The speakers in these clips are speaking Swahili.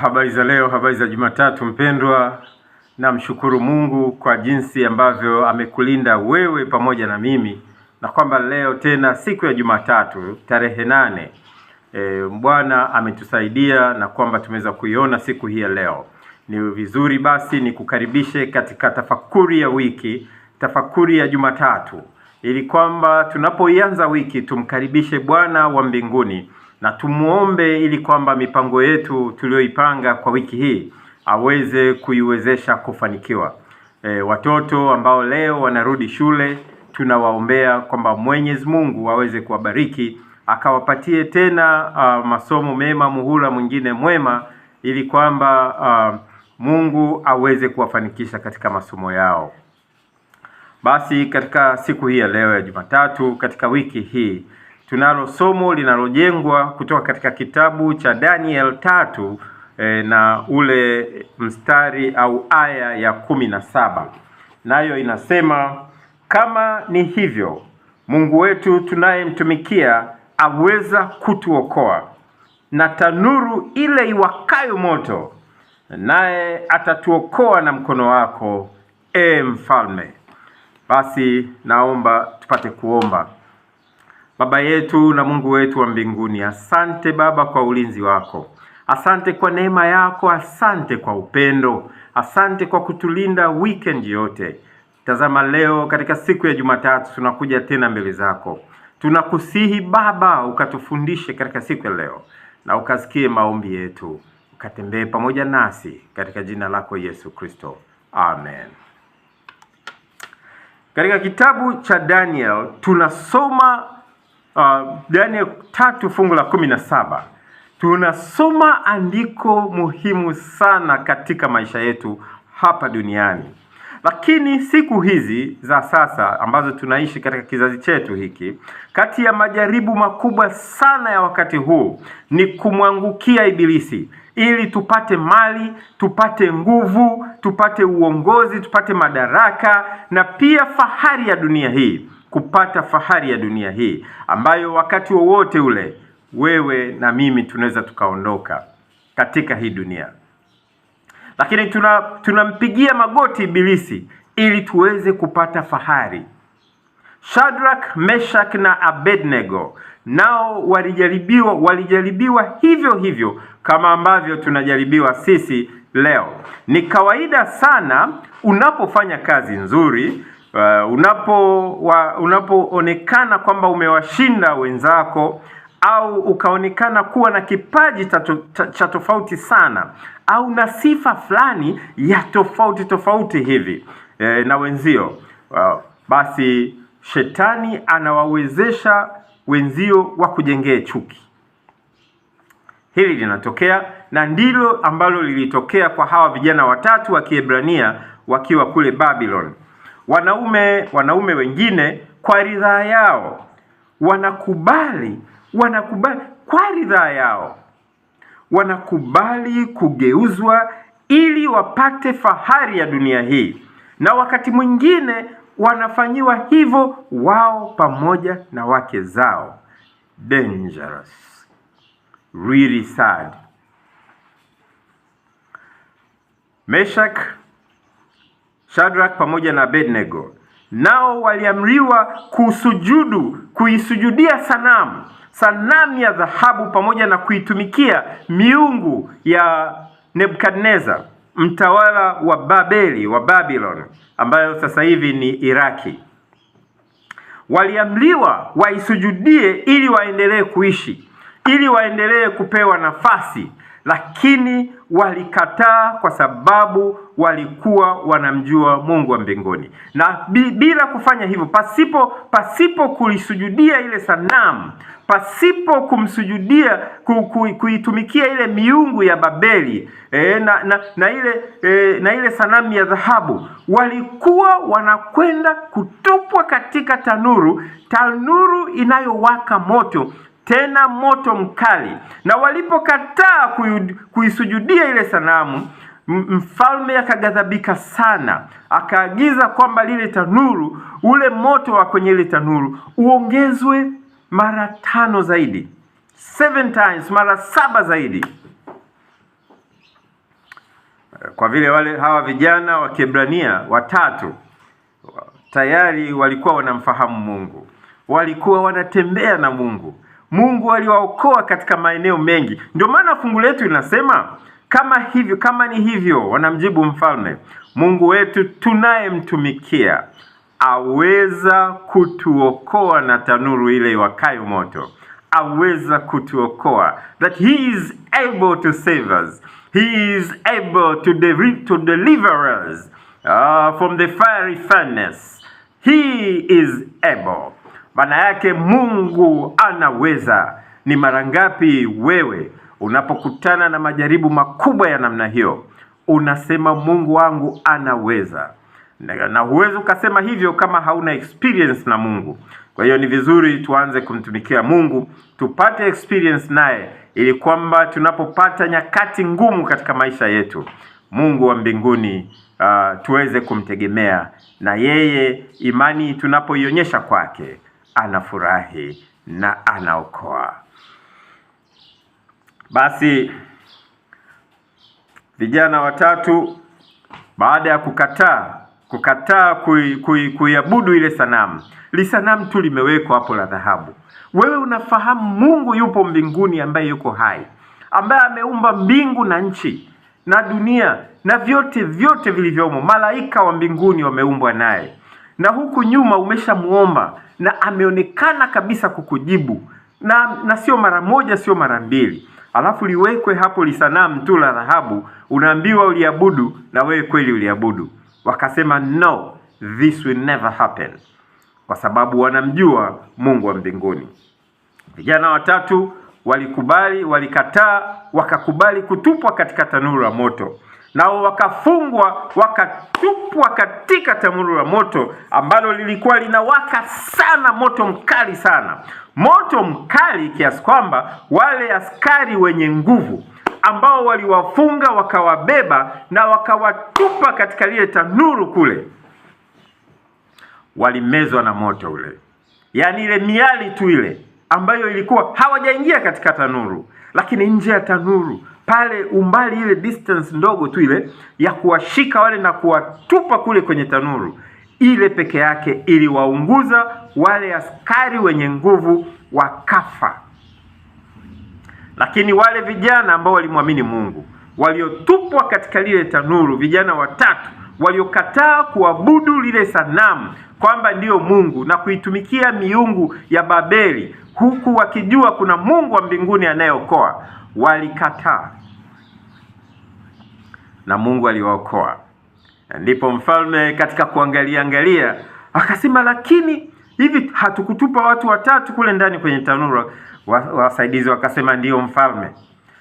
Habari za leo, habari za Jumatatu mpendwa. Namshukuru Mungu kwa jinsi ambavyo amekulinda wewe pamoja na mimi, na kwamba leo tena siku ya Jumatatu tarehe 8 Bwana ametusaidia na kwamba tumeweza kuiona siku hii ya leo. Ni vizuri basi nikukaribishe katika tafakuri ya wiki, tafakuri ya Jumatatu, ili kwamba tunapoianza wiki tumkaribishe Bwana wa mbinguni na tumuombe ili kwamba mipango yetu tuliyoipanga kwa wiki hii aweze kuiwezesha kufanikiwa. Watoto ambao leo wanarudi shule, tunawaombea kwamba Mwenyezi Mungu aweze kuwabariki, akawapatie tena masomo mema, muhula mwingine mwema, ili kwamba Mungu aweze kuwafanikisha katika masomo yao. Basi katika siku hii ya leo ya Jumatatu, katika wiki hii tunalo somo linalojengwa kutoka katika kitabu cha Daniel 3 na ule mstari au aya ya 17. Nayo inasema, kama ni hivyo, Mungu wetu tunayemtumikia aweza kutuokoa na tanuru ile iwakayo moto, naye atatuokoa na mkono wako, mfalme. Basi naomba tupate kuomba. Baba yetu na Mungu wetu wa mbinguni, asante Baba kwa ulinzi wako. Asante kwa neema yako, asante kwa upendo, asante kwa kutulinda weekend yote. Tazama leo katika siku ya Jumatatu tunakuja tena mbele zako. Tunakusihi Baba ukatufundishe katika siku ya leo na ukasikie maombi yetu. Ukatembee pamoja nasi katika jina lako Yesu Kristo. Amen. Katika kitabu cha Daniel tunasoma Daniel 3 fungu la 17. Tunasoma andiko muhimu sana katika maisha yetu hapa duniani. Lakini siku hizi za sasa ambazo tunaishi katika kizazi chetu hiki, kati ya majaribu makubwa sana ya wakati huu ni kumwangukia Ibilisi ili tupate mali, tupate nguvu, tupate uongozi, tupate madaraka na pia fahari ya dunia hii. Kupata fahari ya dunia hii ambayo wakati wowote ule wewe na mimi tunaweza tukaondoka katika hii dunia. Lakini tunampigia magoti Ibilisi ili tuweze kupata fahari. Shadrach, Meshach na Abednego nao walijaribiwa hivyo hivyo kama ambavyo tunajaribiwa sisi leo. Ni kawaida sana unapofanya kazi nzuri, unapoonekana kwamba umewashinda wenzako, au ukaonekana kuwa na kipaji cha tofauti sana, au na sifa fulani ya tofauti hivi na wenzio, basi shetani anawawezesha wenzio wa kujengea chuki. Hili linatokea na ndilo ambalo lilitokea kwa hawa vijana watatu wa Kiebrania wakiwa kule Babylon. Wanaume wengine kwa ridhaa yao wanakubali kwa ridhaa yao wanakubali kugeuzwa ili wapate fahari ya dunia hii, na wakati mwingine wanafanyiwa hivyo wao pamoja na wake zao. Dangerous, really sad. Meshach, Shadrach pamoja na Abednego nao waliamriwa kuisujudia sanamu ya dhahabu pamoja na kuitumikia miungu ya Nebukadnezar, mtawala wa Babylon, ambayo sasa hivi ni Iraki. Waliamriwa waisujudie ili waendelee kuishi, ili waendelee kupewa nafasi, lakini walikataa kwa sababu walikuwa wanamjua Mungu wa mbinguni. Na bila kufanya hivyo, pasipo kulisujudia ile sanamu, pasipo kumsujudia, kuitumikia ile miungu ya Babeli na ile sanamu ya dhahabu, walikuwa wanakwenda kutupwa katika tanuru inayowaka moto, tena moto mkali. Na walipokataa kuisujudia ile sanamu, mfalme akaghadhabika sana, akaagiza kwamba lile tanuru, ule moto wa kwenye ile tanuru uongezwe mara 5 zaidi, 7 times, mara 7 zaidi. kwa vile hawa vijana wa Kiebrania watatu tayari walikuwa wanamfahamu Mungu, walikuwa wanatembea na Mungu. Mungu aliwaokoa katika maeneo mengi. Ndio maana fungu letu linasema kama ni hivyo, wanamjibu mfalme, Mungu wetu tunayemtumikia aweza kutuokoa na tanuru ile iwakayo moto. Aweza kutuokoa, that he is able to save us. He is able to deliver us from the fiery furnace. He is able. Maana yake Mungu anaweza. Ni mara ngapi wewe unapokutana na majaribu makubwa ya namna hiyo unasema Mungu wangu anaweza? Na huwezi ukasema hivyo kama hauna experience na Mungu. Kwa hiyo ni vizuri tuanze kumtumikia Mungu, tupate experience naye, ili kwamba tunapopata nyakati ngumu katika maisha yetu, Mungu wa mbinguni tuweze kumtegemea, na yeye imani tunapoionyesha kwake anafurahi na anaokoa. Basi vijana watatu baada ya kukataa kuiabudu ile sanamu, sanamu tu limewekwa hapo la dhahabu. Wewe unafahamu Mungu yupo mbinguni, ambaye yuko hai, ambaye ameumba mbingu na nchi na dunia na vyote vilivyomo. Malaika wa mbinguni wameumbwa naye, na huku nyuma umeshamuomba na ameonekana kabisa kukujibu, na sio mara moja, sio mara mbili. Alafu liwekwe hapo lisanamu tu la dhahabu, unaambiwa uliabudu, na wewe kweli uliabudu. Wakasema no, this will never happen, kwa sababu wanamjua Mungu wa mbinguni. Vijana watatu walikataa, wakakubali kutupwa katika tanuru la moto. Nao wakafungwa, wakatupwa katika tanuru la moto ambalo lilikuwa linawaka sana, moto mkali sana. Moto mkali kiasi kwamba wale askari wenye nguvu ambao waliwafunga wakawabeba na wakawatupa katika lile tanuru kule, walimezwa na moto ule. Yaani ile miali tu ile ambayo ilikuwa hawajaingia katika tanuru, lakini nje ya tanuru pale umbali, ile distance ndogo tu ile ya kuwashika wale na kuwatupa kule kwenye tanuru, ile peke yake iliwaunguza wale askari wenye nguvu, wakafa. Lakini wale vijana ambao walimwamini Mungu, waliotupwa katika lile tanuru, vijana watatu waliokataa kuabudu lile sanamu kwamba ndiyo Mungu na kuitumikia miungu ya Babeli, huku wakijua kuna Mungu wa mbinguni anayeokoa, walikataa na Mungu aliwaokoa. Ndipo mfalme katika kuangalia akasema, lakini hivi hatukutupa watu watatu kule ndani kwenye tanuru? Wasaidizi wakasema, ndiyo mfalme.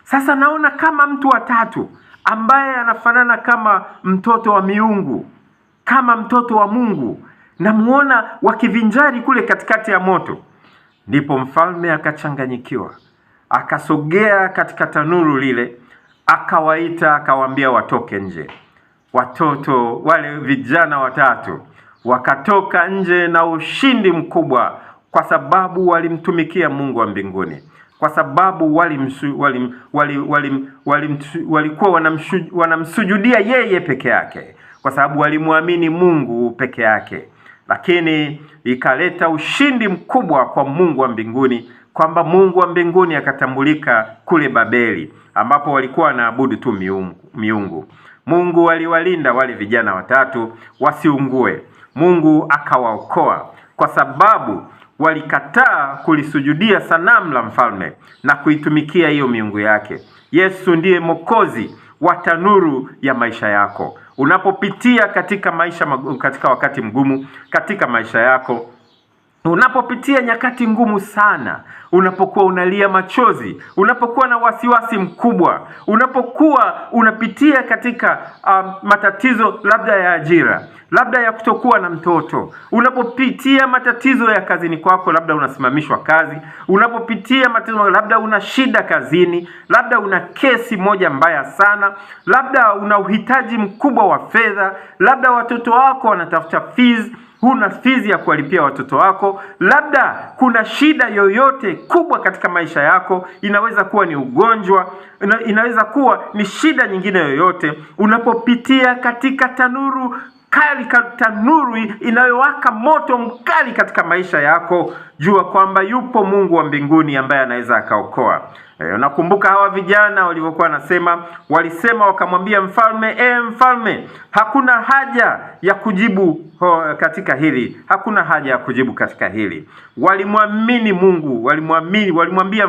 Sasa naona kama mtu watatu ambaye anafanana kama mtoto wa miungu, kama mtoto wa Mungu, namuona wakivinjari kule katikati ya moto. Ndipo mfalme akachanganyikiwa, akasogea katika tanuru lile, akawaita, akawaambia watoke nje. Watoto wale vijana watatu wakatoka nje na ushindi mkubwa, kwa sababu walimtumikia Mungu wa mbinguni, kwa sababu walikuwa wanamsujudia yeye peke yake, kwa sababu walimwamini Mungu peke yake. Lakini ikaleta ushindi mkubwa kwa Mungu wa mbinguni, kwamba Mungu wa mbinguni akatambulika kule Babeli, ambapo walikuwa wanaabudu tu miungu. Mungu aliwalinda wale vijana watatu wasiungue. Mungu akawaokoa kwa sababu walikataa kulisujudia sanamu la mfalme na kuitumikia hiyo miungu yake. Yesu ndiye Mwokozi wa tanuru ya maisha yako. Unapopitia katika katika wakati mgumu katika maisha yako, unapopitia nyakati ngumu sana, unapokuwa unalia machozi, unapokuwa na wasiwasi mkubwa, unapokuwa unapitia katika matatizo labda ya ajira, labda ya kutokuwa na mtoto, unapopitia matatizo ya kazini kwako, labda unasimamishwa kazi, unapopitia matatizo, labda una shida kazini, labda una kesi moja mbaya sana, labda una uhitaji mkubwa wa fedha, labda watoto wako wanatafuta fees, huna fizi ya kuwalipia watoto wako, labda kuna shida yoyote kubwa katika maisha yako, inaweza kuwa ni ugonjwa, inaweza kuwa ni shida nyingine yoyote. Unapopitia katika tanuru kali, tanuru inayowaka moto mkali katika maisha yako, jua kwamba yupo Mungu wa mbinguni ambaye anaweza akaokoa. Nakumbuka hawa vijana walivyokuwa walisema wakamwambia mfalme, mfalme, hakuna haja ya kujibu katika hili. Hakuna haja ya kujibu katika hili. Walimwamini Mungu, walimwambia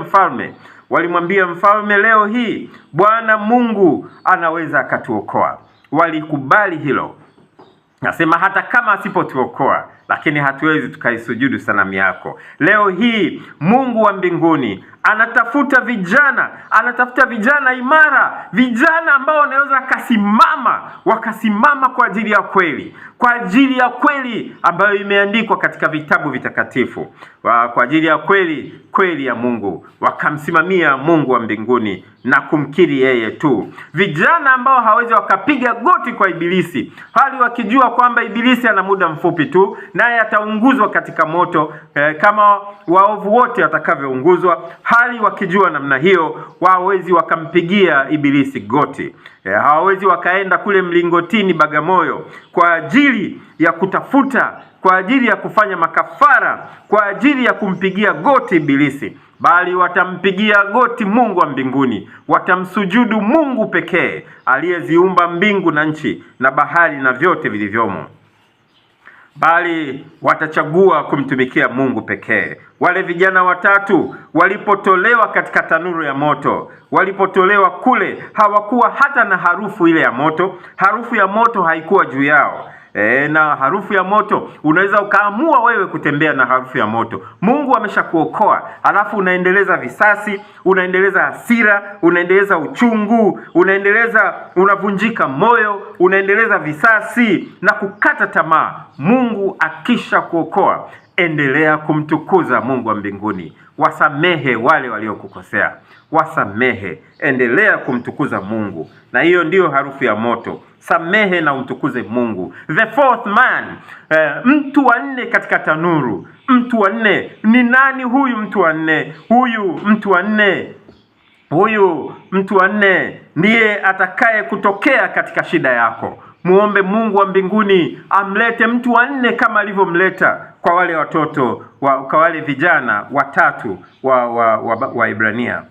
mfalme, leo hii Bwana Mungu anaweza akatuokoa. Walikubali hilo. Nasema hata kama asipotuokoa, lakini hatuwezi tukaisujudu sanamu yako. Leo hii Mungu wa mbinguni anatafuta vijana imara, vijana ambao wanaweza wakasimama kwa ajili ya kweli, kwa ajili ya kweli ambayo imeandikwa katika vitabu vitakatifu, kwa ajili ya kweli ya Mungu, wakamsimamia Mungu wa mbinguni na kumkiri yeye tu. Vijana ambao hawezi wakapiga goti kwa ibilisi, hali wakijua kwamba ibilisi ana muda mfupi tu naye ataunguzwa katika moto, kama waovu wote watakavyounguzwa. Hali wakijua namna hiyo, hawawezi wakampigia ibilisi goti. Hawawezi wakaenda kule mlingotini Bagamoyo kwa ajili ya kutafuta, kwa ajili ya kufanya makafara, kwa ajili ya kumpigia goti ibilisi, bali watampigia goti Mungu wa mbinguni. Watamsujudu Mungu pekee aliyeziumba mbingu na nchi na bahari na vyote vilivyomo, bali watachagua kumtumikia Mungu pekee. Wale vijana watatu walipotolewa katika tanuru ya moto, walipotolewa kule, hawakuwa hata na harufu ile ya moto. Harufu ya moto haikuwa juu yao. Na harufu ya moto, unaweza ukaamua wewe kutembea na harufu ya moto. Mungu ameshakuokoa, alafu unaendeleza visasi, unaendeleza hasira, unaendeleza uchungu, unavunjika moyo, unaendeleza visasi na kukata tamaa. Mungu akisha kuokoa, endelea kumtukuza Mungu wa mbinguni. Wasamehe wale waliokukosea, wasamehe, endelea kumtukuza Mungu, na hiyo ndiyo harufu ya moto. Samehe na umtukuze Mungu. The fourth man, mtu wa nne katika tanuru. Mtu wa nne ni nani? Huyu mtu wa nne ndiye atakaye kutokea katika shida yako. Muombe Mungu wa mbinguni amlete mtu wa nne kama alivyomleta kwa wale watoto kwa wale vijana watatu wa Ibrania.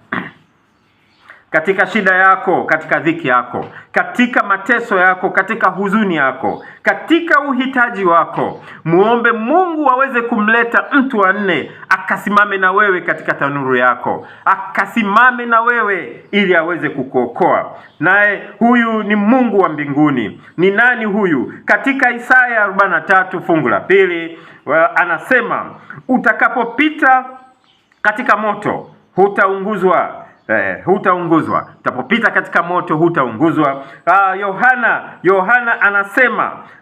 Katika shida yako, katika dhiki yako, katika mateso yako, katika huzuni yako, katika uhitaji wako, muombe Mungu aweze kumleta mtu wa nne akasimame na wewe katika tanuru yako, akasimame na wewe ili aweze kukuokoa. Naye huyu ni Mungu wa mbinguni. Ni nani huyu? Katika Isaya 43 fungu la 2 anasema, utakapopita katika moto hutaunguzwa. Utapopita katika moto hutaunguzwa. Yohana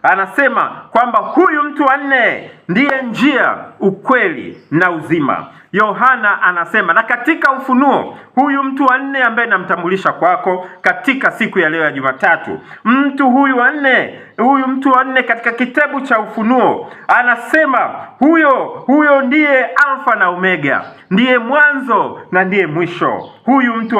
anasema kwamba huyu mtu wa nne ndiye njia, ukweli na uzima. Yohana anasema, na katika Ufunuo, huyu mtu wa nne ambaye namtambulisha kwako katika siku ya leo ya Jumatatu, mtu mtu wa nne katika kitabu cha Ufunuo anasema, huyo ndiye Alfa na Omega, ndiye mwanzo na ndiye mwisho. Huyu mtu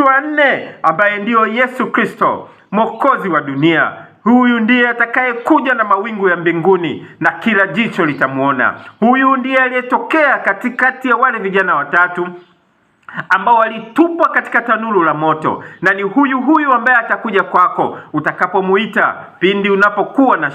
wa nne ambaye ndiyo Yesu Kristo, Mwokozi wa dunia. Huyu ndiye atakaye kuja na mawingu ya mbinguni na kila jicho litamuona. Huyu ndiye aliyetokea katikati ya wale vijana watatu ambao walitupwa katika tanuru la moto, na ni huyu ambaye atakuja kwako utakapomuita pindi unapokuwa na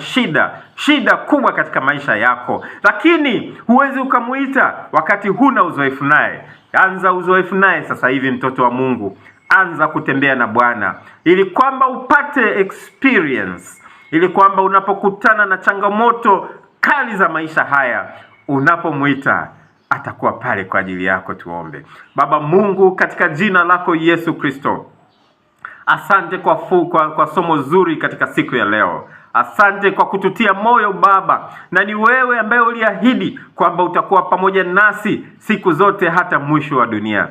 shida kubwa katika maisha yako. Lakini huwezi ukamuita wakati huna uzoefu naye. Anza uzoefu naye sasa hivi, mtoto wa Mungu. Anza kutembea na Bwana ili kwamba upate experience, ili kwamba unapokutana na changamoto kali za maisha haya, unapomuita atakuwa pale kwa ajili yako. Tuombe. Baba Mungu, katika jina lako Yesu Kristo, asante kwa somo zuri katika siku ya leo. Asante kwa kututia moyo Baba, na ni wewe ambaye uliahidi kwamba utakuwa pamoja nasi siku zote hata mwisho wa dunia.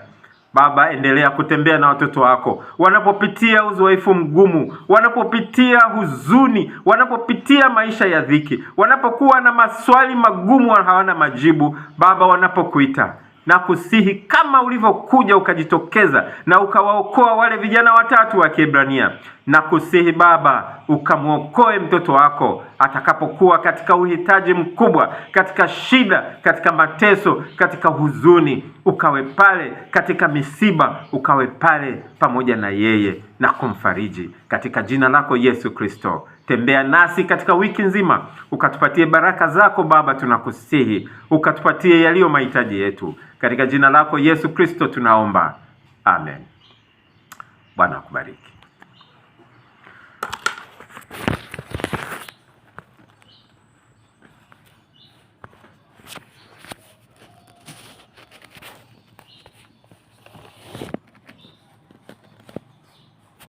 Baba, endelea kutembea na watoto wako wanapopitia uzoefu mgumu, wanapopitia huzuni, wanapopitia maisha ya dhiki, wanapokuwa na maswali magumu hawana majibu. Baba, wanapokuita na kusihi kama ulivyokuja ukajitokeza na ukawaokoa wale vijana watatu wa Kiebrania, na kusihi Baba ukamwokoe mtoto wako atakapokuwa katika uhitaji mkubwa, katika shida, katika mateso, katika huzuni. Ukawe pale katika misiba, ukawe pale pamoja na yeye na kumfariji katika jina lako Yesu Kristo. Tembea nasi katika wiki nzima, ukatupatie baraka zako Baba, tunakusihi ukatupatie yaliyo mahitaji yetu katika jina lako Yesu Kristo tunaomba, amen. Bwana akubariki.